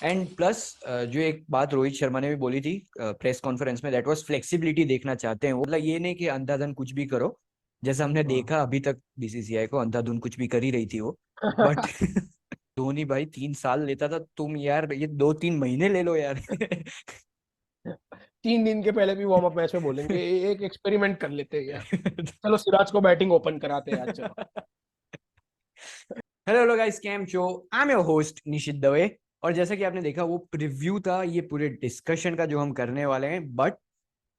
And plus जो एक बात रोहित शर्मा ने भी बोली थी प्रेस कॉन्फ्रेंस में, दैट वाज फ्लेक्सिबिलिटी देखना चाहते हैं वो। मतलब ये नहीं कि अंधाधुन कुछ भी करो, जैसा हमने देखा अभी तक बीसीसीआई को अंधाधुन कुछ भी कर ही रही थी वो। बट धोनी भाई 3 साल लेता था, तुम यार ये 2-3 महीने ले लो यार। 3 दिन के पहले भी वार्म अप मैच में बोलेंगे एक एक्सपेरिमेंट कर लेते हैं यार, चलो सिराज को बैटिंग ओपन कराते हैं आज, चलो। Hello guys, cam show, I am your host Nishit Dave. और जैसा कि आपने देखा वो प्रीव्यू था ये पूरे डिस्कशन का जो हम करने वाले हैं। बट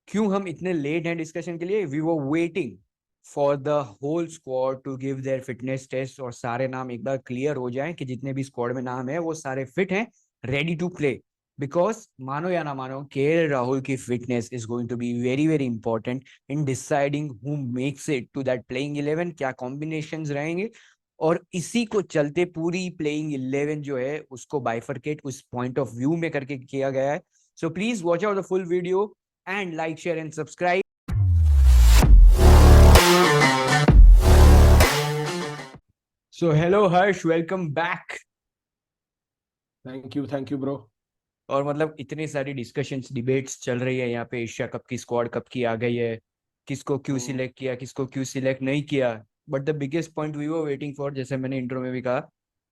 क्यों हम इतने लेट हैं डिस्कशन के लिए? We were waiting for the whole squad to give their fitness test और सारे नाम एक बार क्लियर हो जाएं कि जितने भी स्क्वाड में नाम है वो सारे फिट हैं, रेडी टू प्ले। बिकॉज मानो या ना मानो, के राहुल की fitness is going to be very very important in deciding who makes it to that playing 11, क्या कॉम्बिनेशंस रहेंगे। और इसी को चलते पूरी प्लेइंग 11 जो है उसको बाइफरकेट उस पॉइंट ऑफ व्यू में करके किया गया है। So please watch out the full video and like, share and subscribe. So hello Harsh, welcome back. Thank you bro. और मतलब इतनी सारी डिस्कशंस डिबेट्स चल रही है यहाँ पे, एशिया कप की स्क्वाड कब की आ गई है, किसको क्यों सिलेक्ट किया, किसको क्यों सिलेक्ट नहीं किया। But the biggest point we were waiting for, जैसे मैंने इंट्रो में भी कहा,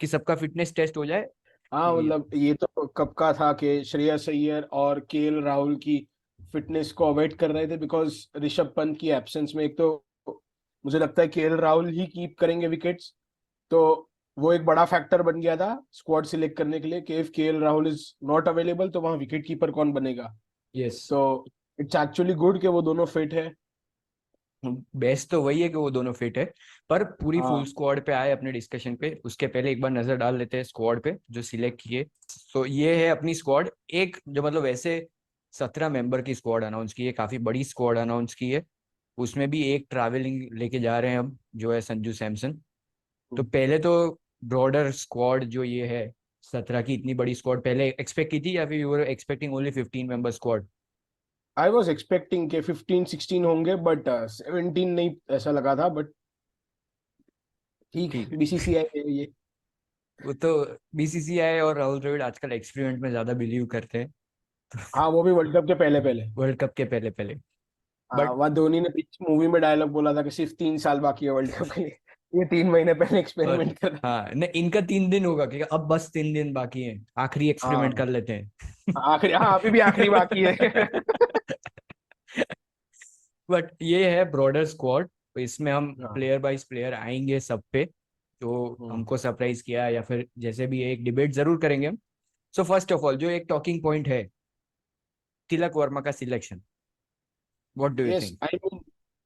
कि सबका फिटनेस टेस्ट हो जाए। हाँ ये मतलब ये तो कब का था कि श्रेयस अय्यर और केएल राहुल की फिटनेस को अवॉइड कर रहे थे, बिकॉज ऋषभ पंत की एब्सेंस में एक तो मुझे लगता है केएल राहुल ही कीप करेंगे विकेट्स। तो वो एक बड़ा फैक्टर बन गया था स्क्वाड सिलेक्ट करने के लिए कि if KL Rahul is not available तो वहां विकेट कीपर कौन बनेगा। यस, तो इट्स एक्चुअली गुड कि वो दोनों फिट है। बेस्ट तो वही है कि वो दोनों फिट है। पर पूरी फुल हाँ स्क्वाड पे आए अपने डिस्कशन पे, उसके पहले एक बार नजर डाल लेते हैं स्क्वाड पे जो सिलेक्ट किए। तो ये है अपनी स्क्वाड, एक जो मतलब वैसे 17 मेंबर की स्क्वाड अनाउंस की है, काफी बड़ी स्क्वाड अनाउंस की है। उसमें भी एक ट्रैवलिंग लेके जा रहे हैं अब, जो है संजू सैमसन। तो पहले तो ब्रॉडर स्क्वाड जो ये है 17 की, इतनी बड़ी स्क्वाड पहले एक्सपेक्ट की थी या फिर you were expecting only 15 member squad? I was expecting के 15-16 होंगे, बट 17 नहीं ऐसा लगा था, बट ठीक ठीक है, है। बीसीसीआई है ये। वो तो बीसीसीआई और राहुल द्रविड़ आजकल एक्सपेरिमेंट में ज्यादा बिलीव करते हैं। हाँ वो भी वर्ल्ड कप के पहले पहले। वर्ल्ड कप के पहले पहले। हाँ बट वह धोनी ने बीच मूवी में डायलॉग बोला था कि सिर्फ 3 साल बाकी है वर्ल्ड कप के लिए, ये 3 महीने पहले और एक्सपेरिमेंट कर रहा हाँ, नहीं इनका 3 दिन होगा क्योंकि अब बस 3 दिन बाकी हैं, आखिरी है। एक्सपेरिमेंट कर हाँ लेते हैं। आखिरी, हाँ अभी भी आखिरी बाकी है। बट ये है ब्रॉडर स्क्वाड। तो इसमें हम हाँ प्लेयर बाइज प्लेयर आएंगे सब पे, तो हमको सरप्राइज किया या फिर जैसे भी एक डिबेट जरूर करेंगे हम। सो फर्स्ट ऑफ ऑल जो एक टॉकिंग पॉइंट है, तिलक वर्मा का selection, what do you yes think? I mean,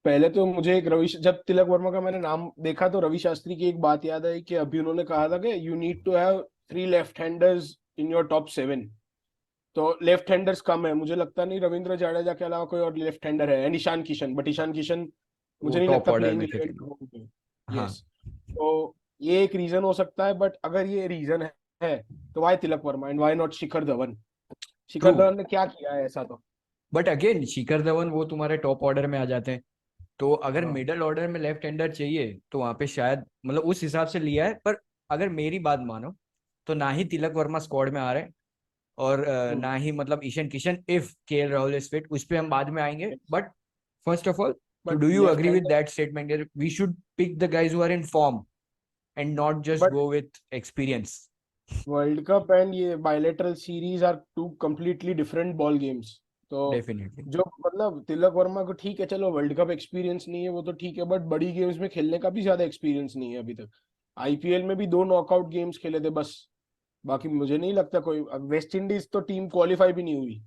पहले तो मुझे एक जब तिलक वर्मा का मैंने नाम देखा तो रवि शास्त्री की एक बात याद आई कि अभी उन्होंने कहा था कि you need to have 3 left handers in your top 7। तो लेफ्ट हैंडर्स कम है, मुझे लगता नहीं रविंद्र जडेजा के अलावा कोई और लेफ्ट हैंडर है, एंड ईशान किशन, बट ईशान किशन वो मुझे नहीं टॉप लगता ऑर्डर प्लेइंग में 11 खेलेंगे। में होंगे। हाँ, यस, तो ये एक रीजन हो सकता है, बट अगर ये रीजन है तो why Tilak Verma and why not Shikhar Dhawan? True. Shikhar Dhawan ने क्या किया है ऐसा तो। बट अगेन शिखर धवन वो तुम्हारे टॉप ऑर्डर में आ जाते हैं। तो अगर हाँ मिडल ऑर्डर में लेफ्ट हैंडर चाहिए तो वहां पे शायद मतलब उस हिसाब से लिया है। पर अगर मेरी बात मानो तो ना ही तिलक वर्मा स्क्वाड में आ रहे हैं और ना ही मतलब Ishan Kishan, if KL Rahul is fit, उस पे हम बाद में आएंगे। बट फर्स्ट ऑफ ऑल, तो but do you left agree with hander, that statement, we should pick the guys who are in form and not just but go with experience? World cup and ये bilateral series are two completely different ball games. तो definitely. जो मतलब तिलक वर्मा को ठीक है, चलो world cup experience नहीं है वो तो ठीक है, बट बड़ी गेम्स में खेलने का भी ज्यादा एक्सपीरियंस नहीं है अभी तक। आईपीएल में भी 2 नॉकआउट गेम्स खेले थे बस, बाकी मुझे नहीं लगता कोई। वेस्ट इंडीज तो टीम क्वालिफाई भी नहीं हुई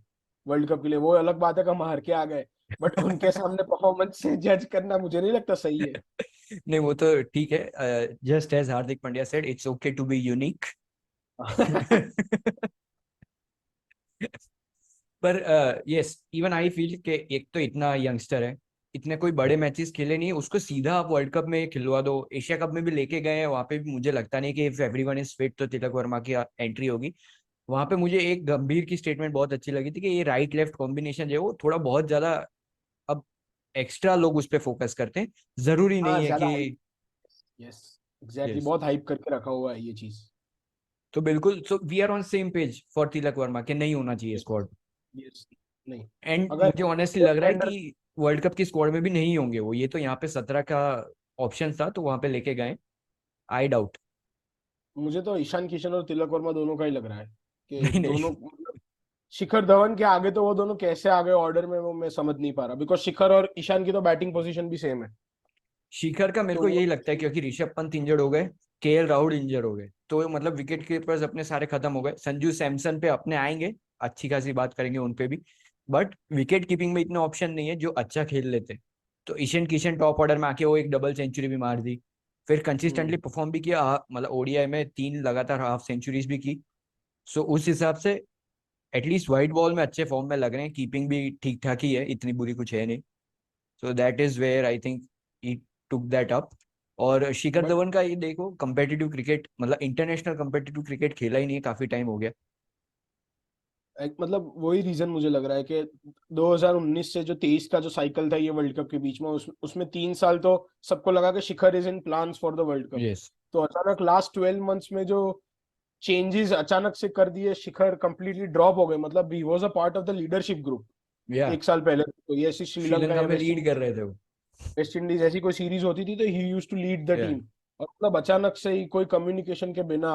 वर्ल्ड कप के लिए, वो अलग बात है कि हम हार के आ गए, बट उनके सामने परफॉर्मेंस से जज करना मुझे नहीं लगता सही है। नहीं वो तो ठीक है, just as Hardik Pandya said, it's okay to be unique. पर यस, इवन आई फील कि एक तो इतना यंगस्टर है, इतने कोई बड़े मैचेस खेले नहीं है, उसको सीधा आप वर्ल्ड कप में खिलवा दो। एशिया कप में भी लेके गए हैं, वहां पे भी मुझे लगता नहीं कि इफ एवरीवन इज फिट तो तिलक वर्मा की एंट्री होगी। वहां पे मुझे एक गंभीर की स्टेटमेंट बहुत अच्छी लगी थी कि ये राइट लेफ्ट कॉम्बिनेशन जो है वो थोड़ा बहुत ज्यादा अब एक्स्ट्रा लोग उस पर फोकस करते हैं, जरूरी हाँ नहीं है ज्यादा कि। Hype, yes exactly, yes. बहुत हाइप करके रखा हुआ है ये चीज। तो बिल्कुल, so we are on same page for Tilak Verma कि नहीं होना चाहिए स्क्वाड। यस, नहीं, एंड अगर मुझे ऑनेस्टली लग रहा है टेंडर, कि वर्ल्ड कप की स्क्वाड में भी नहीं होंगे वो, ये तो यहाँ पे 17 का ऑप्शन था तो वहां पे लेके गए। I doubt. मुझे तो ईशान किशन और तिलक वर्मा दोनों का ही लग रहा है कि नहीं नहीं, दोनों मतलब शिखर धवन के आगे तो वो दोनों कैसे आ गए ऑर्डर में, वो मैं समझ नहीं पा रहा, बिकॉज शिखर और ईशान की तो बैटिंग पोजीशन भी सेम है। शिखर का मेरे तो को वो यही लगता है क्योंकि ऋषभ पंत इंजर्ड हो गए, केएल राहुल इंजर्ड हो गए, तो मतलब विकेट कीपर्स अपने सारे खत्म हो गए। संजू सैमसन पे अपने आएंगे, अच्छी खासी बात करेंगे उन पे भी, बट विकेट कीपिंग में इतने ऑप्शन नहीं है जो अच्छा खेल लेते। तो ईशान किशन टॉप ऑर्डर में आके वो एक डबल सेंचुरी भी मार दी, फिर कंसिस्टेंटली हम्म, परफॉर्म भी किया, मतलब ओडीआई में 3 लगातार हाफ सेंचुरीज भी की। सो उस हिसाब से एटलीस्ट व्हाइट बॉल में अच्छे फॉर्म में लग रहे हैं, कीपिंग भी ठीक ठाक ही है, इतनी बुरी कुछ है नहीं। So that is where I think he took that up. और शिखर बट धवन का ये देखो, कंपेटिटिव क्रिकेट मतलब इंटरनेशनल कंपेटिटिव क्रिकेट खेला ही नहीं है काफी टाइम हो गया। मतलब वही रीजन मुझे लग रहा है कि 2019 से जो 23 का जो साइकिल था ये वर्ल्ड कप के बीच में, उसमें 3 साल तो सबको लगा कि Shikhar is in plans for the world cup. Yes. तो अचानक लास्ट 12 मंथ्स में जो चेंजेस अचानक से कर दिए, शिखर कंप्लीटली ड्रॉप हो गए। मतलब he was a part of the leadership group या 1 साल पहले। तो ये ऐसी श्रीलंका श्रीलंका या में लीड कर रहे थे वो। वेस्ट इंडीज ऐसी कोई सीरीज होती थी तो ही यूज टू लीड द या टीम। और मतलब अचानक से ही कोई कम्युनिकेशन के बिना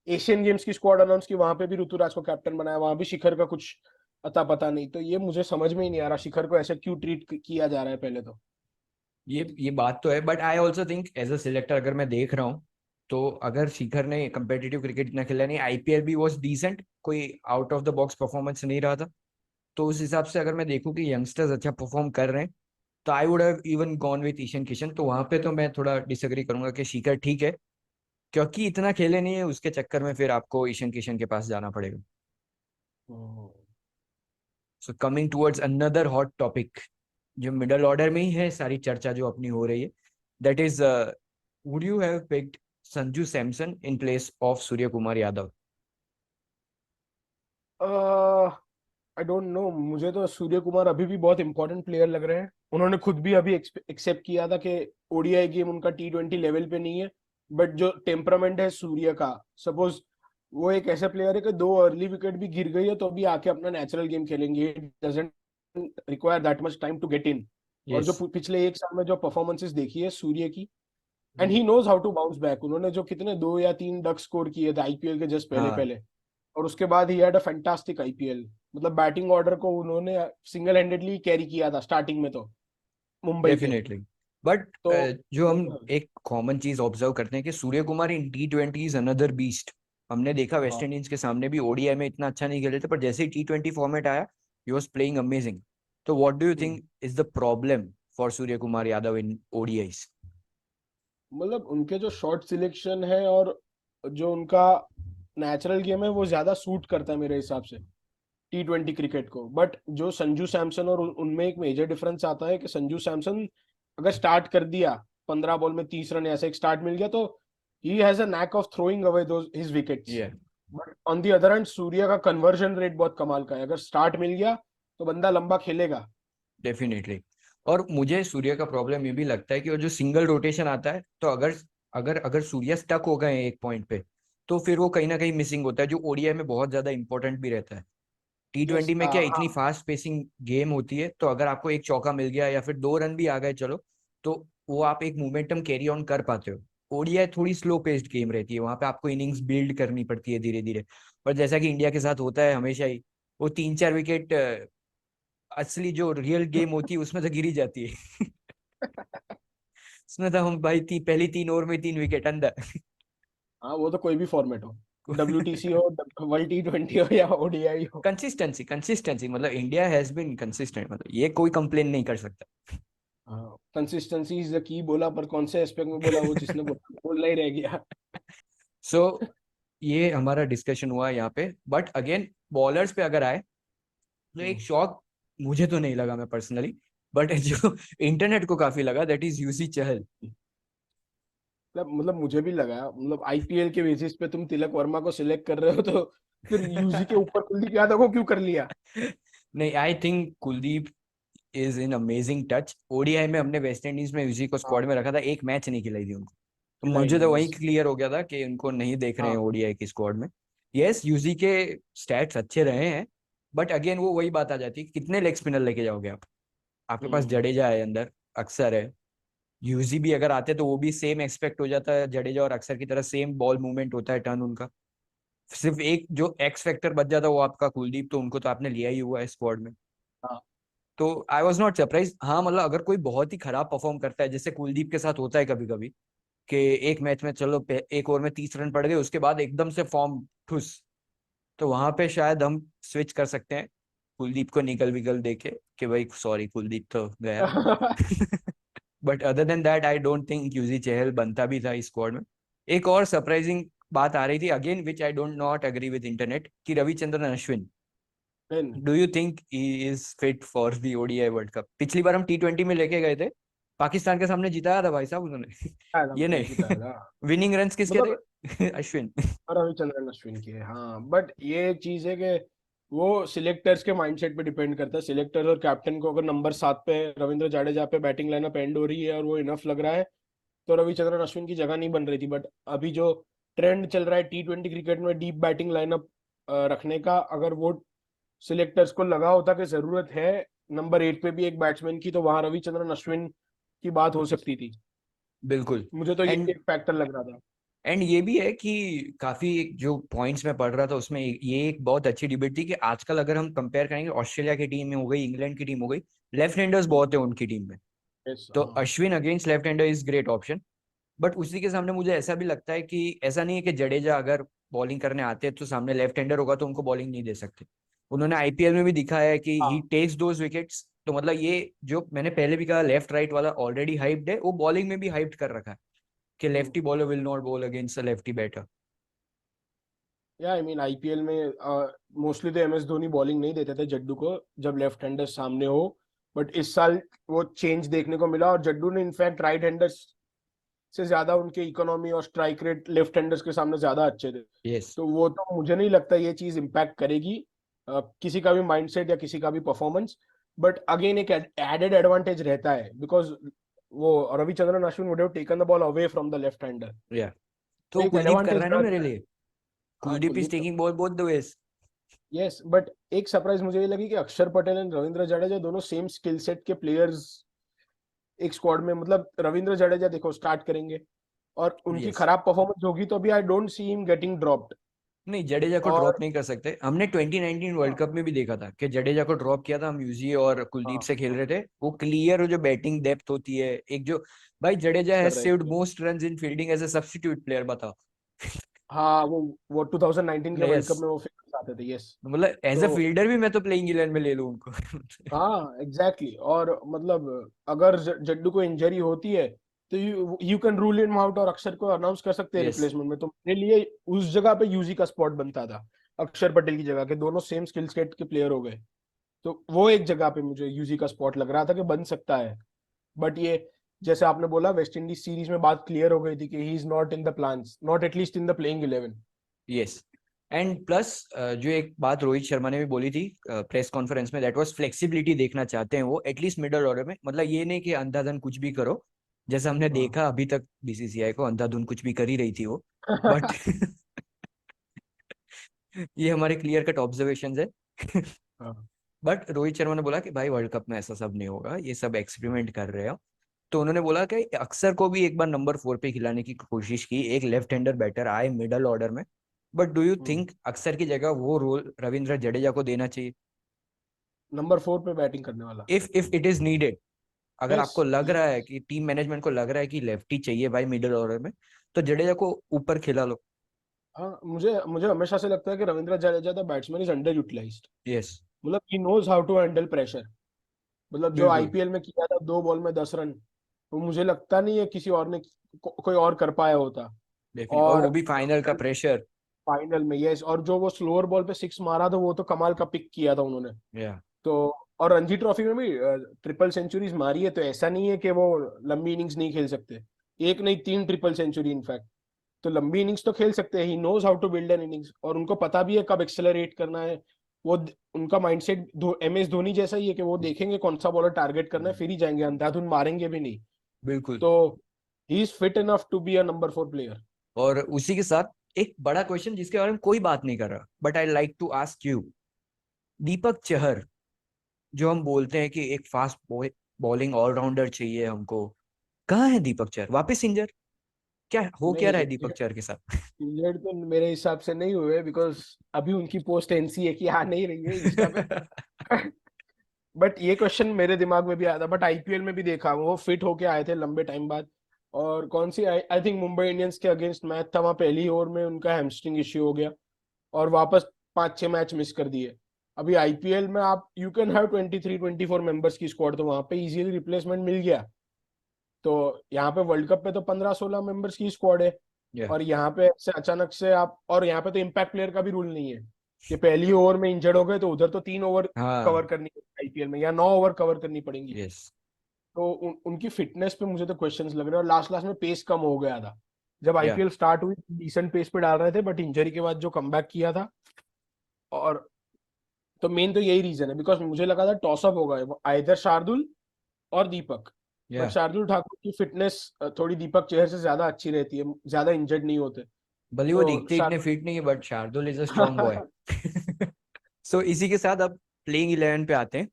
एशियन गेम्स की स्क्वाड अनाउंस की, वहां पे भी ऋतुराज को कैप्टन बनाया, वहां भी शिखर का कुछ अता पता नहीं। तो ये मुझे समझ में ही नहीं आ रहा शिखर को ऐसे क्यों ट्रीट किया जा रहा है पहले तो। ये बात तो है, but I also think as a selector अगर मैं देख रहा हूँ, तो अगर शिखर ने कंपेटिटिव क्रिकेट इतना खेला नहीं, आईपीएल भी वॉज डिसेंट, कोई out of the box performance नहीं रहा था, तो उस हिसाब से अगर मैं देखूं कि यंगस्टर्स अच्छा परफॉर्म कर रहे हैं, तो I would have even gone with Ishan Kishan. तो वहां पे तो मैं थोड़ा डिसएग्री करूंगा कि शिखर ठीक है, क्योंकि इतना खेले नहीं है उसके चक्कर में फिर आपको ईशन किशन के पास जाना पड़ेगा। Hmm. So coming towards another hot topic, जो मिडल ऑर्डर में ही है सारी चर्चा जो अपनी हो रही है, that is would you have picked Sanju Samson in place of Surya Kumar Yadav? I don't no, मुझे तो सूर्य कुमार अभी भी बहुत इंपॉर्टेंट प्लेयर लग रहे हैं। उन्होंने खुद भी अभी एक्सेप्ट किया था कि ओडीआई गेम उनका T20 लेवल पे नहीं है। बट जो टेम्परामेंट है सूर्य का, सपोज वो एक ऐसे प्लेयर है कि 2 अर्ली विकेट भी गिर गई है तो भी आके अपना नेचुरल गेम खेलेंगे, it doesn't require that much time to get in. और जो यस। पिछले 1 साल में जो परफॉर्मेंसेस देखी है सूर्य की, and he knows how to bounce back. उन्होंने जो कितने 2 या 3 डक स्कोर किए थे आईपीएल के जस्ट पहले हाँ, पहले, और उसके बाद he had a fantastic IPL. मतलब बैटिंग ऑर्डर को उन्होंने सिंगल हैंडेडली कैरी किया था स्टार्टिंग में तो मुंबई के। डेफिनेटली। बट तो जो हम एक कॉमन चीज ऑब्जर्व करते हैं कि सूर्य कुमार इन T20 इज अनदर बीस्ट। हमने देखा वेस्ट हाँ, इंडीज के सामने भी ओडीआई में इतना अच्छा नहीं खेले थे, पर जैसे ही T20 फॉर्मेट आया, ही वाज प्लेइंग अमेजिंग। तो what do you hmm, think is the problem for Surya Kumar Yadav in ODIs? मतलब उनके जो शॉट सिलेक्शन है और जो उनका नेचुरल गेम है वो ज्यादा सूट करता है मेरे हिसाब से T20 क्रिकेट को। बट जो संजू सैमसन और उनमें एक मेजर डिफरेंस आता है कि संजू सैमसन अगर स्टार्ट कर दिया 15 बॉल में 30 रन, ऐसा एक स्टार्ट मिल गया तो he has a knack of throwing away those his wickets. ये but on the other hand Surya का कन्वर्जन रेट बहुत कमाल का है। अगर स्टार्ट मिल गया तो बंदा लंबा खेलेगा। डेफिनेटली। और मुझे सूर्य का प्रॉब्लम ये भी लगता है कि वो जो सिंगल रोटेशन आता है, तो अगर अगर अगर सूर्य स्टक हो गए हैं एक पॉइंट पे, तो फिर वो कहीं ना कहीं मिसिंग होता है, जो ओडीआई में बहुत ज्यादा इंपॉर्टेंट भी रहता है। यस, T20 में क्या हाँ, इतनी फास्ट पेसिंग गेम होती है, तो अगर आपको एक चौका मिल गया या फिर 2 रन भी आ गए चलो, तो वो आप एक मोमेंटम कैरी ऑन कर पाते हो। ओडीआई थोड़ी स्लो पेस्ड गेम रहती है, वहां पे आपको इनिंग्स बिल्ड करनी पड़ती है धीरे धीरे। पर जैसा कि इंडिया के साथ होता है हमेशा ही, वो 3-4 विकेट असली जो रियल गेम होती है उसमें तो गिरी जाती है। उसमें तो हम भाई पहली 3 ओवर में 3 विकेट अंदर। हाँ, वो तो कोई भी फॉर्मेट हो, WTC हो, वर्ल्ड T20 हो या ओडीआई हो। कंसिस्टेंसी कंसिस्टेंसी मतलब इंडिया हैज बीन कंसिस्टेंट, मतलब ये कोई कंप्लेन नहीं कर सकता। हाँ, कंसिस्टेंसी इज द की बोला, पर कौन से एस्पेक्ट में बोला वो जिसने बोला बोलना ही रह गया। सो ये हमारा डिस्कशन हुआ यहाँ पे, बट अगेन बॉलर्स पे अगर आए, तो एक हम्म, शॉक मुझे तो नहीं लगा मैं पर्सनली, बट जो इंटरनेट को काफी लगा, दैट इज यूसी चहल। मतलब मुझे भी लगा, मतलब आईपीएल के बेसिस पे तुम तिलक वर्मा को सिलेक्ट कर रहे हो तो फिर यूजी के ऊपर कुलदीप यादव को क्यों कर लिया? नहीं, I think Kuldeep is in amazing touch. ODI में हमने वेस्ट इंडीज में यूसी को हाँ, स्क्वाड में रखा था, एक मैच नहीं खिलाई थी उनको। तो नहीं मुझे तो नहीं वही क्लियर हो गया था कि उनको नहीं देख रहे हैं हाँ ओडीआई की स्क्वाड में। यस, यूजी के स्टैट्स अच्छे रहे हैं, बट अगेन वो वही बात आ जाती है, कितने लेग स्पिनर लेके जाओगे आप? आपके पास हम्म, जडेजा है अंदर, अक्सर है, यूजी भी अगर आते तो वो भी सेम एक्सपेक्ट हो जाता है, जडेजा और अक्सर की तरह सेम बॉल मूवमेंट होता है, टर्न उनका। सिर्फ एक जो एक्स फैक्टर बच जाता है वो आपका कुलदीप, तो उनको तो आपने लिया ही हुआ है स्क्वाड में। हाँ तो आई वॉज नॉट सरप्राइज। हाँ मतलब अगर कोई बहुत ही खराब परफॉर्म करता है, जैसे कुलदीप के साथ होता है कभी कभी, कि एक मैच में चलो एक ओवर में 30 रन पड़ गए, उसके बाद एकदम से फॉर्म ठुस, तो वहां पे शायद हम स्विच कर सकते हैं, कुलदीप को निकल विकल देके कि भाई सॉरी कुलदीप तो गया। But other than that I don't think Yuzi Chahal बनता भी था इस स्क्वाड में। एक और सरप्राइजिंग बात आ रही थी again, which I don't not agree with internet, कि रविचंद्रन अश्विन, नहीं do you think he is fit for the ODI world cup? पिछली बार हम T20 में लेके गए थे, पाकिस्तान के सामने जिताया था भाई साहब उन्होंने। आया ये मैच नहीं, जिताया था विनिंग रन्स किसके मतलब थे? अश्विन। रविचंद्रन अश्विन की है हाँ बट ये चीज है कि वो सिलेक्टर्स के माइंडसेट पे डिपेंड करता है सिलेक्टर और कैप्टन को अगर नंबर 7 पे रविंद्र जाडेजा पे बैटिंग लाइनअप एंड हो रही है और वो इनफ लग रहा है तो रविचंद्रन अश्विन की जगह नहीं बन रही थी बट अभी जो ट्रेंड चल रहा है T20 क्रिकेट में डीप बैटिंग लाइनअप रखने का अगर वो सिलेक्टर्स को लगा होता कि जरूरत है नंबर 8 पे भी एक बैट्समैन की तो वहां रविचंद्रन अश्विन की बात हो सकती थी बिल्कुल। मुझे तो ये एंड एक फैक्टर लग रहा था ये भी है कि काफी जो पॉइंट्स में पढ़ रहा था उसमें ये एक बहुत अच्छी डिबेट थी कि आजकल अगर हम कंपेयर करेंगे, ऑस्ट्रेलिया की टीम में हो गई, इंग्लैंड की टीम हो गई, लेफ्ट हैंडर्स बहुत है उनकी टीम में, यस तो हाँ Ashwin against left hander is great option. But उसी के सामने मुझे ऐसा भी लगता है कि ऐसा नहीं है कि जडेजा अगर बॉलिंग करने आते हैं तो सामने लेफ्ट हैंडर होगा तो उनको बॉलिंग नहीं दे सकते। उन्होंने आईपीएल में भी दिखाया है कि ही हाँ टेक्स दोज विकेट्स, तो मतलब ये जो मैंने पहले भी कहा, लेफ्ट राइट वाला ऑलरेडी हाइप्ड है, वो बॉलिंग में भी हाइप्ड कर रखा है कि hmm. Lefty bowler will not bowl against a lefty batter. या आई मीन आईपीएल में मोस्टली तो एमएस धोनी बॉलिंग नहीं देते थे जड्डू को जब लेफ्ट हैंडर सामने हो बट इस साल वो चेंज देखने को मिला और जड्डू ने इनफैक्ट राइट हैंडर्स से ज्यादा उनके इकोनॉमी और स्ट्राइक रेट लेफ्ट हैंडर्स के सामने ज्यादा अच्छे थे यस, तो वो तो मुझे नहीं लगता ये चीज इम्पैक्ट करेगी किसी का भी माइंडसेट या किसी का भी परफॉर्मेंस बट अगेन एक एडेड एडवांटेज रहता है बिकॉज वो Ravichandran Ashwin would have taken the ball away from the left hander या तो तो एक कुलदीप कर रहा एडवांटेज है ना मेरे रहता है लिए, हाँ Kuldeep is Kuldeep taking ball both the ways. Yes but एक सरप्राइज मुझे ये लगी कि अक्षर पटेल एंड रविंद्र जडेजा दोनों सेम स्किल सेट के प्लेयर्स एक स्क्वाड में मतलब रविंद्र जडेजा देखो स्टार्ट करेंगे और उनकी यस, खराब परफॉर्मेंस होगी तो भी आई don't see him getting dropped नहीं जडेजा को ड्रॉप और नहीं कर सकते, हमने 2019 वर्ल्ड हाँ कप में भी देखा था कि जडेजा को ड्रॉप किया था, हम यूजी और कुलदीप हाँ से खेल हाँ रहे थे, वो क्लियर जो बैटिंग डेप्थ होती है, एक जो भाई जडेजा हैज कर रहे सेव्ड थे most runs in fielding as a substitute player, बताओ। हाँ वो 2019 के वर्ल्ड यस, कप में वो फिक्स आते थे यस मतलब एज अ तो फील्डर भी मैं तो प्लेइंग 11 में ले लूं उनको। हाँ एग्जैक्टली exactly. और मतलब अगर जड्डू को इंजरी होती है तो you can rule in out और अक्षर को अनाउंस कर सकते हैं यस, रिप्लेसमेंट में तो मेरे लिए उस जगह पे यूजी का स्पॉट बनता था अक्षर पटेल की जगह के दोनों सेम स्किल सेट के प्लेयर हो गए तो वो एक जगह पे मुझे यूजी का स्पॉट लग रहा था कि बन सकता है बट ये जैसे आपने बोला वेस्ट इंडीज सीरीज में बात क्लियर हो गई थी कि ही is not in the plans not at least in the playing 11 yes. And plus जो एक बात रोहित शर्मा ने भी बोली थी प्रेस कॉन्फ्रेंस में, दैट वाज फ्लेक्सिबिलिटी देखना चाहते हैं वो एटलीस्ट मिडल ऑर्डर में, मतलब ये नहीं कि अंधाधुन कुछ भी करो, जैसे हमने हाँ देखा अभी तक बीसीसीआई को अंधाधुन कुछ भी कर ही रही थी वो। बट ये हमारे क्लियर कट ऑब्जर्वेशन है। हाँ बट रोहित शर्मा ने बोला कि भाई वर्ल्ड कप में ऐसा सब नहीं होगा, ये सब एक्सपेरिमेंट कर रहे हो। तो उन्होंने बोला कि अक्सर को भी एक बार नंबर 4 पे खिलाने की कोशिश की, एक लेफ्ट हैंडर बैटर आए मिडल ऑर्डर में, बट डू यू थिंक अक्सर की जगह वो रोल रविंद्र जडेजा को देना चाहिए, नंबर 4 पे बैटिंग करने वाला इफ इट इज नीडेड? अगर यस आपको लग रहा है कि टीम मैनेजमेंट को लग रहा है कि लेफ्टी चाहिए भाई मिडल ऑर्डर में, तो जडेजा को ऊपर खिला लो। हाँ मुझे मुझे हमेशा से लगता है कि Ravindra Jadeja the batsman is underutilised yes, मतलब he knows how to handle pressure मतलब जो बिल्कुल। आईपीएल में किया था 2 बॉल में 10 रन वो मुझे लगता नहीं है किसी और ने कोई और कर पाया होता डेफिनेटली, और वो और भी फाइनल का प्रेशर। फाइनल में यस और जो वो स्लोअर बॉल पे 6 मारा था वो तो कमाल का पिक किया था उन्होंने या तो और रणजी ट्रॉफी में भी ट्रिपल सेंचुरीज मारी है तो ऐसा नहीं है कि वो लंबी इनिंग्स नहीं खेल सकते एक नहीं 3 ट्रिपल सेंचुरी इनफैक्ट तो लंबी इनिंग्स तो खेल सकते हैं he knows how to build an innings और उनको पता भी है कब एक्सेलरेट करना है वो उनका माइंडसेट एमएस धोनी जैसा ही है कि वो देखेंगे कौन सा बॉलर टारगेट करना है फिर ही जाएंगे अंधाधुन मारेंगे भी नहीं बिल्कुल। तो he is fit enough to be a number 4 player. और उसी के साथ एक बड़ा क्वेश्चन जिसके बारे में कोई बात नहीं कर रहा, but I like to ask you, Deepak Chahar, जो हम बोलते हैं कि एक फास्ट बॉलिंग ऑलराउंडर चाहिए हमको, कहाँ है दीपक चहर? वापस इंजर? क्या हो क्या नहीं, रहा है दीपक चहर के साथ? इंजर्ड तो मेरे हिसाब से नहीं हुए, बिकॉज अभी उनकी पोस्ट एनसी है कि आ नहीं रही है इंस्टा पे। बट ये क्वेश्चन मेरे दिमाग में भी आया था, बट आईपीएल में भी देखा वो फिट होके आए थे लंबे टाइम बाद। और कौन सी आई थिंक मुंबई इंडियंस के अगेंस्ट मैच था, वहां पहली ओवर में उनका हैमस्ट्रिंग इश्यू हो गया और वापस 5-6 मैच मिस कर दिए। अभी आईपीएल में आप यू कैन हैव 23-24 मेंबर्स की स्क्वाड, तो वहां पे इजीली रिप्लेसमेंट मिल गया। तो यहाँ पे वर्ल्ड कप पे तो 15-16 मेंबर्स की स्क्वाड है, या और यहाँ पे से अचानक से आप, और यहाँ पे तो इम्पैक्ट प्लेयर का भी रूल नहीं है कि पहली ओवर में इंजर्ड हो गए तो उधर तो 3 ओवर हाँ, कवर करनी है आईपीएल में, या 9 ओवर कवर करनी पड़ेंगी। यस, तो उनकी फिटनेस पे मुझे तो क्वेश्चंस लग रहे हैं, और लास्ट लास्ट में पेस कम हो गया था। जब या आईपीएल स्टार्ट हुई डिसेंट पेस पे डाल रहे थे, बट इंजरी के बाद जो कमबैक किया था। और तो मेन तो यही रीजन है, बिकॉज मुझे लगा था टॉस अप होगा आइदर शार्दुल और दीपक। बट या शार्दुल ठाकुर की फिटनेस थोड़ी दीपक चहर से ज्यादा अच्छी रहती है, ज्यादा इंजर्ड नहीं होते। भले वो तो दिखते इतने शार्दुल फिट नहीं है, but Shardul is a strong boy. So इसी के साथ अब प्लेइंग 11 पे आते हैं।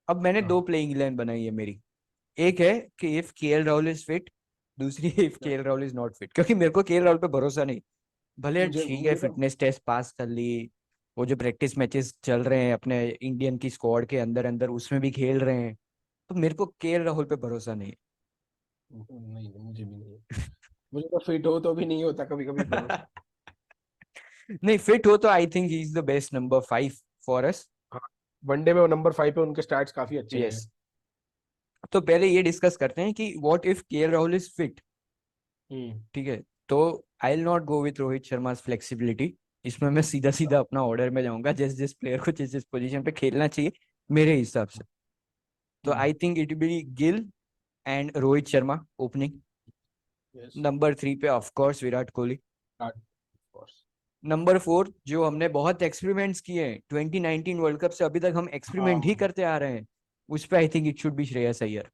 अब मैंने दो हाँ, प्लेइंग 11 बनाई है मेरी। एक है कि if KL Rahul is fit, दूसरी है if KL Rahul is not fit, क्योंकि मेरे को केएल राहुल पे भरोसा नहीं। भले मुझे ठीक है मुझे तो फिटनेस टेस्ट पास कर ली, वो जो प्रैक्टिस मैचेस चल रहे हैं अपने इंडियन की स्क्वाड के अंदर अंदर उसमें भी खेल रहे हैं, तो मेरे को केएल राहुल पे भरोसा नहीं नहीं, मुझे भी नहीं है। मुझे तो फिट हो तो भी नहीं होता कभी कभी है। भरोसा। नहीं, फिट हो तो आई think he is the best number 5 for us. हाँ, वनडे में नंबर 5 पे उनके स्टैट्स काफी अच्छे रहे यस। हैं। तो पहले ये डिस्कस करते हैं कि what if KL Rahul is fit. Hmm. ठीक है, तो I will not go with Rohit Sharma flexibility. इसमें मैं सीधा सीधा अपना ऑर्डर में जाऊंगा, जिस जिस प्लेयर को जिस जिस पोजीशन पे खेलना चाहिए मेरे हिसाब से। तो hmm. I think it be Gill and Rohit Sharma opening. Yes. Number 3 पे of course Virat Kohli. Of course. Number 4, जो हमने बहुत एक्सपेरिमेंट्स किए हैं 2019 वर्ल्ड कप से अभी तक हम एक्सपेरिमेंट ही हाँ, करते आ रहे हैं, उस पे आई think it should be Shreyas Iyer.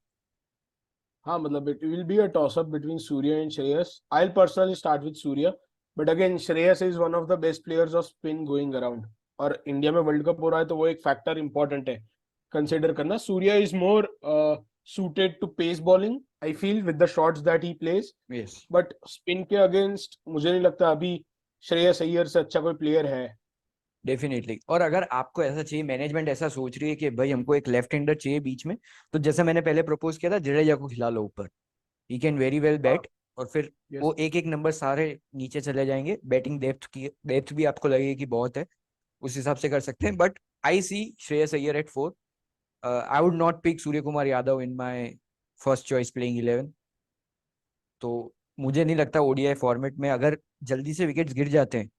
हाँ, मतलब it will be a toss up between Surya and Shreyas. I personally start with Surya, but again Shreyas is one of the best players off spin going around. और India में world cup हो रहा है तो वो एक फैक्टर इंपॉर्टेंट है consider करना। Surya is more suited to pace bowling, I feel, with the shots that he plays. Yes, but spin के अगेंस्ट मुझे नहीं लगता अभी श्रेयस अय्यर से अच्छा कोई प्लेयर है। डेफिनेटली। और अगर आपको ऐसा चाहिए, मैनेजमेंट ऐसा सोच रही है कि भाई हमको एक लेफ्ट हैंडर चाहिए बीच में, तो जैसा मैंने पहले प्रपोज किया था, जडेजा को खिला लो ऊपर, ही कैन वेरी वेल हाँ। बैट। और फिर यस। वो एक एक नंबर सारे नीचे चले जाएंगे, बैटिंग डेप्थ भी आपको लगेगी कि बहुत है, उस हिसाब से कर सकते हैं। But I see Shreyas Iyer at 4। I would not pick Surya Kumar Yadav in my first choice playing 11। तो मुझे नहीं लगता ओडीआई फॉर्मेट में अगर जल्दी से विकेट्स गिर जाते हैं,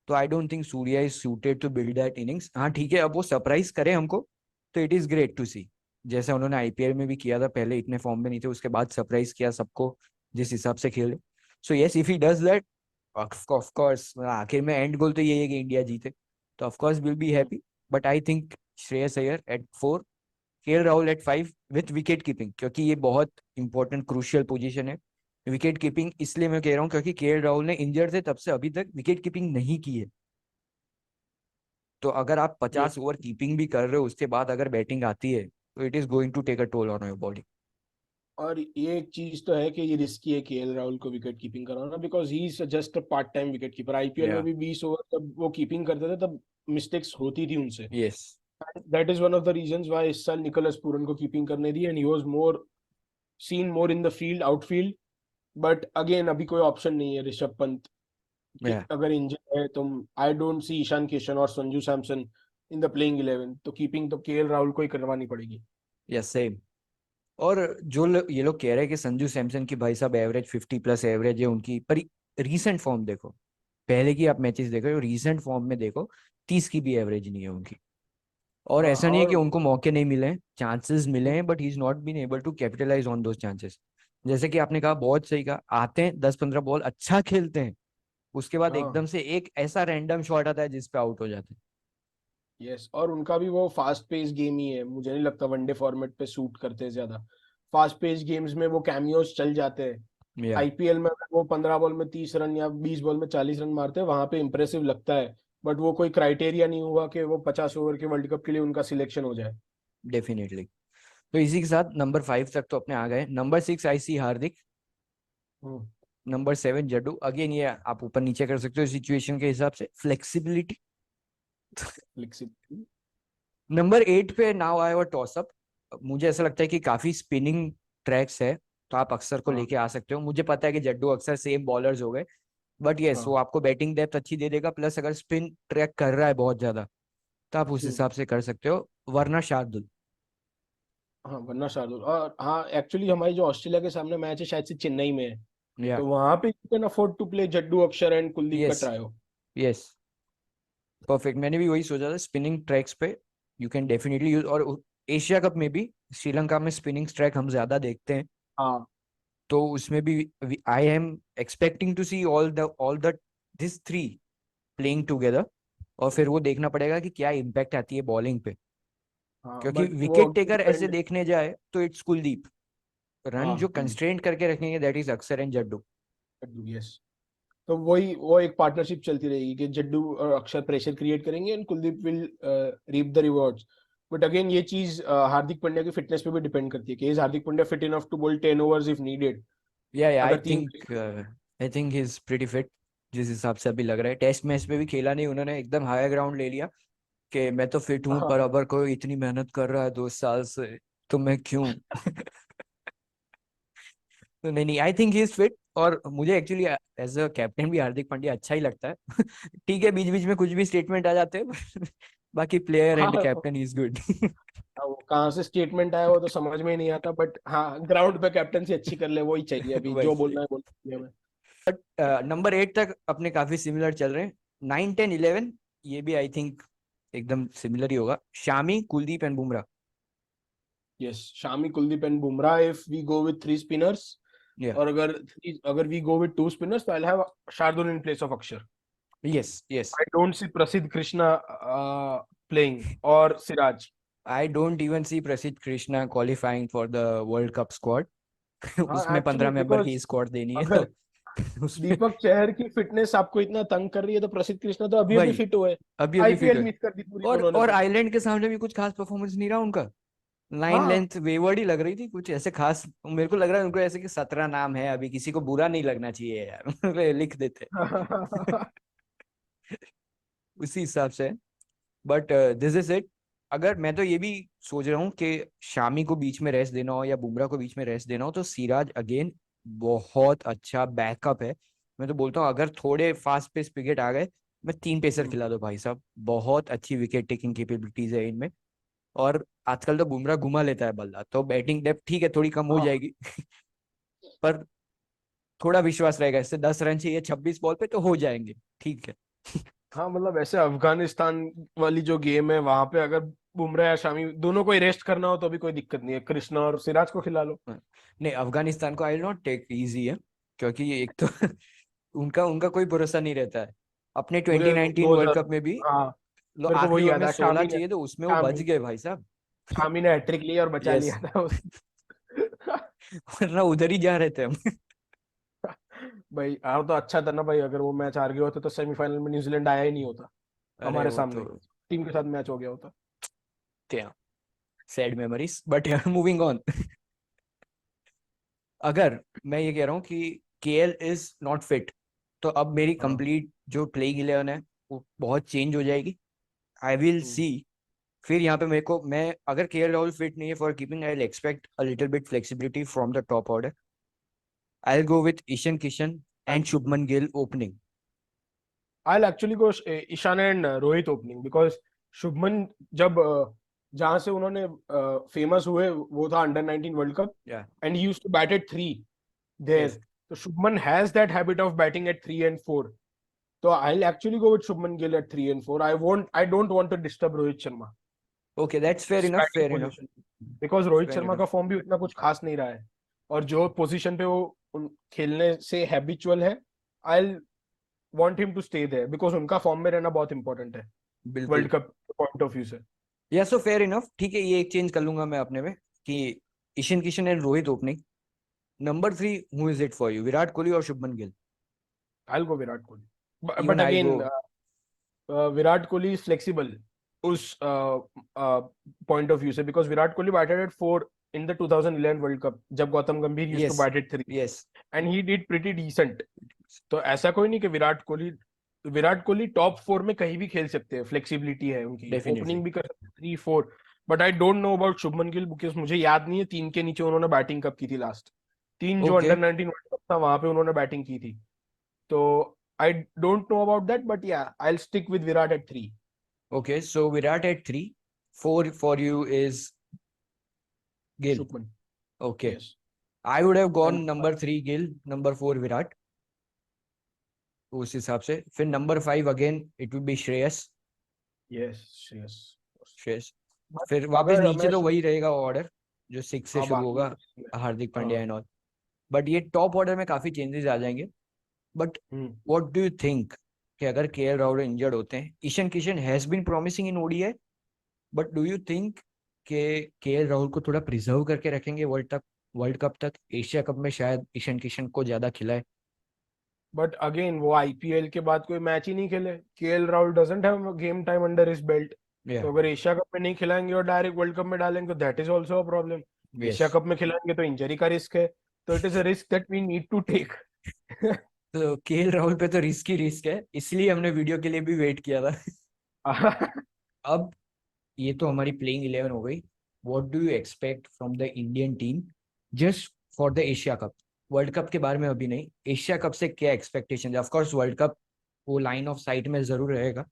तो I don't think Surya is suited to build that innings. हाँ ठीक है, अब वो सरप्राइज करे हमको तो it is great to see, जैसा उन्होंने आईपीएल में भी किया था, पहले इतने फॉर्म में नहीं थे, उसके बाद सरप्राइज किया सबको जिस हिसाब से खेले। So yes, if he does that, of course आखिर में एंड गोल तो यही है कि इंडिया जीते, तो of course will be happy. But I think Shreyas Iyer at 4, KL Rahul at 5 with wicket keeping, क्योंकि ये बहुत इंपॉर्टेंट क्रूशियल पोजीशन है। विकेट कीपिंग इसलिए मैं कह रहा हूँ क्योंकि केएल राहुल ने इंजर्ड थे तब से अभी तक विकेट कीपिंग नहीं की है। तो अगर आप ये 50 ओवर कीपिंग भी कर रहे हो, उसके बाद अगर बैटिंग आती है, तो it is going to take a toll on your body. और ये एक चीज तो है कि ये रिस्की है केएल राहुल को विकेट कीपिंग कराना, because he is just a part time wicket keeper. IPL में या, भी 20 ओवर जब वो कीपिंग करते थे तब मिस्टेक्स होती थी उनसे। Yes, that is one of the reasons why इस साल निकोलस पूरन को कीपिंग करने दी, and he was more seen more in the field, outfield. But again अभी कोई ऑप्शन नहीं है ऋषभ पंत कि या, अगर इंजर्ड है तो I don't see Ishan Kishan और Sanju Samson in the playing 11, तो कीपिंग तो केएल राहुल को ही करवानी पड़ेगी। Yes, same. और जो ये लोग कह रहे हैं कि संजू सैमसन की भाई साहब एवरेज 50 प्लस एवरेज है उनकी, पर रीसेंट फॉर्म देखो, पहले की आप मैचेस देखो, रीसेंट फॉर्म में देखो, 30 की भी एवरेज नहीं है उनकी। और हाँ, ऐसा नहीं है कि और उनको मौके नहीं मिले हैं, चांसेस मिले हैं, but he is not been able to capitalise on those chances. जैसे कि आपने कहा, बहुत सही कहा, आते हैं 10-15 बॉल अच्छा खेलते हैं, उसके बाद हाँ, एकदम से एक ऐसा रैंडम शॉट आता है जिस पे आउट हो जाते यस, और उनका भी वो फास्ट पेस गेम ही है, मुझे नहीं लगता वनडे फॉर्मेट पे सूट करते ज्यादा। फास्ट पेस गेम्स में वो कैमियोज चल जाते हैं, या आईपीएल में अगर वो 15 बॉल में 30 रन या 20 बॉल में 40 रन मारते हैं वहां पे इंप्रेसिव लगता है, बट वो कोई क्राइटेरिया नहीं हुआ कि वो 50 ओवर के वर्ल्ड कप के लिए उनका सिलेक्शन हो जाए। डेफिनेटली। तो इसी के साथ नंबर 5 तक तो अपने आ गए। नंबर 6 आई सी हार्दिक। हम्म। नंबर 7 जड्डू। अगेन ये आप ऊपर नीचे कर सकते हो सिचुएशन के हिसाब से, फ्लेक्सिबिलिटी। फ्लेक्सिबिलिटी। नंबर 8 पे नाउ आया हुआ टॉस अप। मुझे ऐसा लगता है कि काफी स्पिनिंग ट्रैक्स है, तो आप अक्सर को हाँ लेके आ सकते हो। मुझे पता है कि जड्डू अक्सर सेम बॉलर्स हो गए, बट यस वो हाँ। आपको बैटिंग डेप्थ अच्छी दे देगा, प्लस अगर स्पिन ट्रैक कर रहा है बहुत ज्यादा तो आप उस हम्म। हिसाब से कर सकते हो। वरना शार्दुल। हाँ वरना शार्दुल, और हाँ एक्चुअली हमारी जो ऑस्ट्रेलिया के सामने मैच है शायद से चेन्नई में है, या तो वहां पे you can afford to play Jaddu, Akshar and Kuldeep का यस ट्रायो। Yes perfect. मैंने भी वही सोचा था, स्पिनिंग ट्रैक्स पे यू कैन डेफिनेटली यूज। और एशिया कप में भी श्रीलंका में स्पिनिंग ट्रैक हम ज्यादा देखते हैं, हाँ तो उसमें भी I am expecting to see all the this three playing together. और फिर वो देखना पड़ेगा कि क्या इम्पैक्ट आती है बॉलिंग पे, हाँ, क्योंकि बट वो विकेट टेकर ऐसे डिपेंड। देखने जाए तो इट्स कुलदीप। रन हाँ जो कंस्ट्रेंट करके रखेंगे दैट इज अक्सर एंड जड्डू। यस। तो वही वो एक पार्टनरशिप चलती रहेगी कि जड्डू और अक्षर प्रेशर क्रिएट करेंगे and Kuldeep will reap the rewards. But again ये चीज हार्दिक पांड्या की फिटनेस पे भी डिपेंड करती है कि is Hardik Pandya fit enough to bowl 10 overs if needed. या अगर तीन I think he is pretty fit. जिस हिसाब से अभी लग रहा है, टेस्ट मैच में भी खेला नहीं उन्होंने, एकदम हाई ग्राउंड ले लिया कि मैं तो फिट हूँ, पर हाँ अगर कोई इतनी मेहनत कर रहा है 2 साल से तो मैं क्यों। तो नहीं नहीं, आई थिंक ही इज फिट। और मुझे एक्चुअली एज अ कैप्टन भी हार्दिक पांड्या अच्छा ही लगता है। ठीक है बीच बीच में कुछ भी स्टेटमेंट आ जाते हैं, बाकी प्लेयर एंड हाँ। Captain is good. वो कहाँ से स्टेटमेंट आया वो तो समझ में ही नहीं आता, बट हाँ ग्राउंड पे कैप्टनसी अच्छी कर ले वही चाहिए, अभी वही जो सही। बोलना है बोल हमें। नंबर 8 तक अपने काफी सिमिलर चल रहे हैं। 9 10 11 ये भी आई थिंक एकदम सिमिलर ही होगा। Shami, Kuldeep and Bumrah. Yes, Shami, Kuldeep and Bumrah if we go with three spinners. या और अगर we go with two spinners तो I have Shardul in place of Axar. Yes yes. I don't see Prasidh Krishna playing or Siraj. I don't even see Prasidh Krishna qualifying for the world cup squad. हाँ उसमें actually 15 member की because squad देनी है तो अगर उसमें दीपक चहर की फिटनेस आपको इतना तंग कर रही है तो प्रसिद्ध कृष्णा तो अभी अभी वही फिट हुए। अभी अभी फिट आईपीएल है। मिस कर दी पूरी और दोनों ने और तो। आइलैंड के सामने भी कुछ खास परफॉर्मेंस नहीं रहा उनका। लाइन हाँ लेंथ वेवर्ड ही लग रही थी, कुछ ऐसे खास मेरे को लग रहा है उनको ऐसे कि 17 नाम है, अभी किसी को बुरा नहीं लगना चाहिए यार। लिख देते उसी हिसाब से। But this is it. अगर मैं तो ये भी सोच रहा हूँ कि शामी को बीच में रेस्ट देना हो या बुमराह को बीच में रेस्ट देना हो, तो सिराज अगेन बहुत अच्छा बैकअप है। मैं तो बोलता हूँ अगर थोड़े फास्ट पेस विकेट आ गए, मैं 3 पेसर खिला दो भाई साहब, बहुत अच्छी विकेट टेकिंग कैपेबिलिटीज है इनमें। और आजकल तो बुमराह घुमा लेता है बल्ला, तो बैटिंग डेप्थ ठीक है थोड़ी कम हो हाँ जाएगी। पर थोड़ा विश्वास रहेगा, इससे 10 रन चाहिए 26 बॉल पे तो हो जाएंगे, ठीक है। हाँ, मतलब ऐसे अफगानिस्तान वाली जो गेम है वहां पे अगर बुमराह या शामी दोनों को ही रेस्ट करना हो तो भी कोई दिक्कत नहीं है, कृष्णा और सिराज को खिला लो। हाँ। नहीं अफगानिस्तान को आई नॉट टेक इजी है, क्योंकि एक तो उनका उनका कोई भरोसा नहीं रहता है। अपने मुझे 2019 वर्ल्ड 2000, कप में भी हाँ मेरे को आखिरी वही ओवर याद में है, 16 चाहिए तो उसमें वो बच शामी गए भाई साहब। शामी ने हैट्रिक ली और बचा यस। लिया था उस वरना उधर ही जा रहे थे हम। भाई हाँ तो अच्छा था ना भाई, अगर वो मैच हार गए होते तो सेमीफाइनल में न्यूजीलैंड आया ही नहीं होता अरे हमारे वो सामने, तो टीम के साथ मैच हो गया होता। Sad memories, but moving on. अगर मैं ये कह रहा हूँ कि केएल इज नॉट फिट, तो अब मेरी हाँ। कंप्लीट जो प्लेइंग 11 है वो बहुत चेंज हो जाएगी। आई विल हम्म। सी। फिर यहाँ पे मेरे को, मैं अगर केएल राहुल फिट नहीं है for keeping, I will expect a little bit flexibility from the top order. I will go with Ishan Kishan and Shubman Gill opening. I'll actually go Ishan and Rohit opening because Shubman जब जहां से उन्होंने फेमस हुए वो था under 19 world cup, yeah and he used to bat at 3 there. Yes. तो Shubman has that habit of batting at 3 and 4, तो I'll actually go with Shubman Gill at 3 and 4। I don't want to disturb Rohit Sharma okay that's fair enough, batting fair enough, position, because Rohit fair Sharma enough. का form भी उतना कुछ खास नहीं रहा है, और जो पोजीशन पे वो खेलने से हैबिचुअल है, I want him to stay there because उनका फॉर्म में रहना बहुत इंपॉर्टेंट है वर्ल्ड बिल्कुल। कप पॉइंट ऑफ व्यू से। या सो फेयर इनफ, ठीक है ये एक चेंज कर लूंगा मैं अपने में कि Ishan Kishan and Rohit opening. Number 3, who is it for you? Virat Kohli or Shubman Gill? I'll go Virat Kohli. But Even I'll again, go. Virat Kohli is flexible उस point of view से, because Virat Kohli batted at 4 in the 2011 World Cup जब गौतम गंभीर used to Yes. bat at 3 Yes. and he did pretty decent. तो ऐसा कोई नहीं कि Virat Kohli top 4 में कहीं भी खेल सकते हैं, फ्लेक्सिबिलिटी है उनकी, Definitely. ओपनिंग भी कर सकते हैं 3-4. But I don't know about Shubman Gill, because मुझे याद नहीं है 3 के नीचे उन्होंने बैटिंग कब की थी लास्ट. 3 जो Okay. अंडर 19 वर्ल्ड कप था वहां पे उन्होंने बैटिंग की थी. तो I don't know about that, but yeah I will stick with Virat at 3. Okay, so Virat at 3. 4 for you is Gill. Shubman. Okay. Yes. I would have gone And- number 3 Gill, number 4 Virat. उस हिसाब से फिर number 5 again it would be Shreyas. Yes, yes. Shreyas. But फिर वापस अगर नीचे मैं तो वही रहेगा ऑर्डर जो 6 से हाँ, शुरू बाकी होगा, हार्दिक पांड्या हाँ. And all. बट ये टॉप ऑर्डर में काफी चेंजेस आ जाएंगे. But what do you think कि अगर केएल राहुल इंजर्ड होते हैं, Ishan Kishan has been promising in ODI, but do you think कि केएल राहुल को थोड़ा प्रिजर्व करके रखेंगे वर्ल्ड कप तक? एशिया कप में शायद ईशान किशन को ज्यादा खिलाए. बट अगेन वो आईपीएल के बाद कोई मैच ही नहीं खेले. KL Rahul doesn't have game time under his belt. Yeah. तो अगर एशिया कप में नहीं खिलाएंगे और डायरेक्ट वर्ल्ड कप में डालेंगे तो that is also a problem. Yes. Asia cup में खिलाएंगे तो इंजरी का रिस्क है. तो it is a risk that we need to take. तो केएल राहुल पे तो रिस्क ही रिस्क है, इसलिए हमने वीडियो के लिए भी वेट किया था. अब ये तो हमारी प्लेइंग 11 हो गई. What do you expect from the Indian team just for the Asia cup? World cup के बारे में अभी नहीं, एशिया कप से क्या एक्सपेक्टेशन है? ऑफ कोर्स वर्ल्ड कप वो लाइन ऑफ साइट में जरूर रहेगा.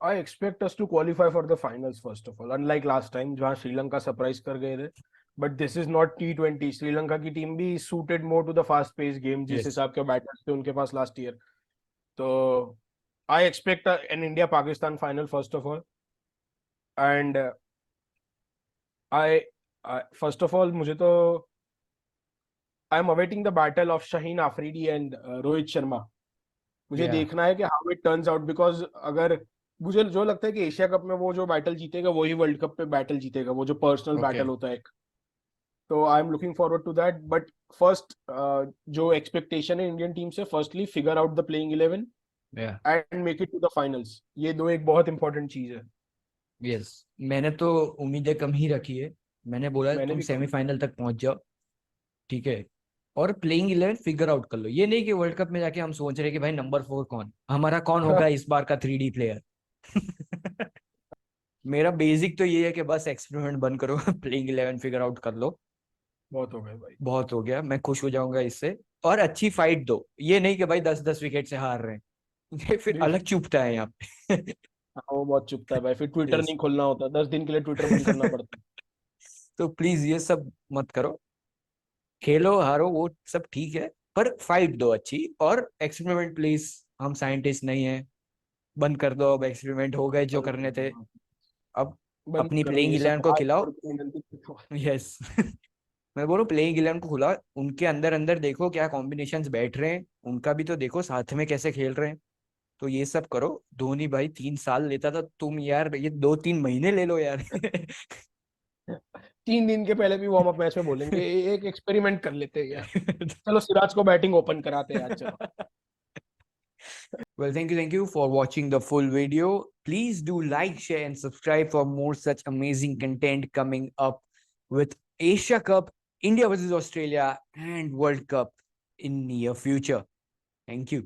I expect us to qualify for the finals first of all, unlike last time जहाँ श्रीलंका सरप्राइज कर गए थे. But this is not T20. Sri Lanka की टीम भी suited more to the fast paced game जिस Yes. हिसाब के बैटर्स थे उनके पास लास्ट ईयर. तो I expect an India Pakistan final first of all. And I first of all मुझे तो I am awaiting the battle of Shaheen Afridi and Rohit Sharma. मुझे Yeah. देखना है कि how it turns out, because अगर मुझे जो लगता है कि एशिया कप में वो जो बैटल जीतेगा वही वर्ल्ड कप पे बैटल जीतेगा, वो जो पर्सनल Okay. बैटल होता है एक. तो I am looking forward to that. But first जो एक्सपेक्टेशन है इंडियन टीम से, firstly figure out the playing 11 Yeah. And make it to the finals. ये दो एक बहुत इंपॉर्टेंट चीज है. Yes. मैंने तो उम्मीदें कम ही रखी है. मैंने बोला मैंने तुम भी कम. सेमीफाइनल तक पहुंच जाओ, ठीक है, और प्लेइंग 11 फिगर आउट कर लो. ये नहीं कि वर्ल्ड कप में जाके हम सोच रहे कि भाई नंबर 4 कौन, हमारा कौन होगा इस बार का 3D प्लेयर. मेरा बेसिक तो ये है कि बस एक्सपेरिमेंट बंद करो, प्लेइंग 11 फिगर आउट कर लो. बहुत हो गए भाई. बहुत हो गया, मैं खुश हो जाऊंगा इससे. और अच्छी फाइट दो, ये नहीं कि भाई 10-10 विकेट से हार रहे हैं. ये फिर बिल्कुल. अलग चुभता है यहाँ पे. हाँ, वो बहुत चुपता है भाई. फिर ट्विटर Yes. नहीं खोलना होता, 10 दिन के लिए ट्विटर बंद करना पड़ता है. तो प्लीज ये सब मत करो. खेलो हारो वो सब ठीक है, पर फाइट दो अच्छी. और एक्सपेरिमेंट प्लीज, हम साइंटिस्ट नहीं है. बंद कर दो अब, एक्सपेरिमेंट हो गए जो करने थे. अब बंद अपनी करो प्लेइंग ये सब. 11 को हाथ खिलाओ. जोड़ के विनती करता हूँ. यस. मैं बोलूं प्लेइंग 11 को खुला, उनके अंदर अंदर देखो क्या कॉम्बिनेशंस बैठ रहे हैं, उनका भी तो देखो साथ में कैसे खेल रहे हैं. तो ये सब करो. धोनी भाई 3 साल लेता था, तुम यार ये 2-3 महीने ले लो यार. 3 दिन के पहले भी वार्म अप मैच में बोलेंगे एक एक्सपेरिमेंट कर लेते हैं यार. चलो सिराज को बैटिंग ओपन कराते हैं यार. चलो. Well, thank you for watching the full video. Please do like, share, and subscribe for more such amazing content coming up with Asia Cup, India versus Australia, and World Cup in near future. Thank you.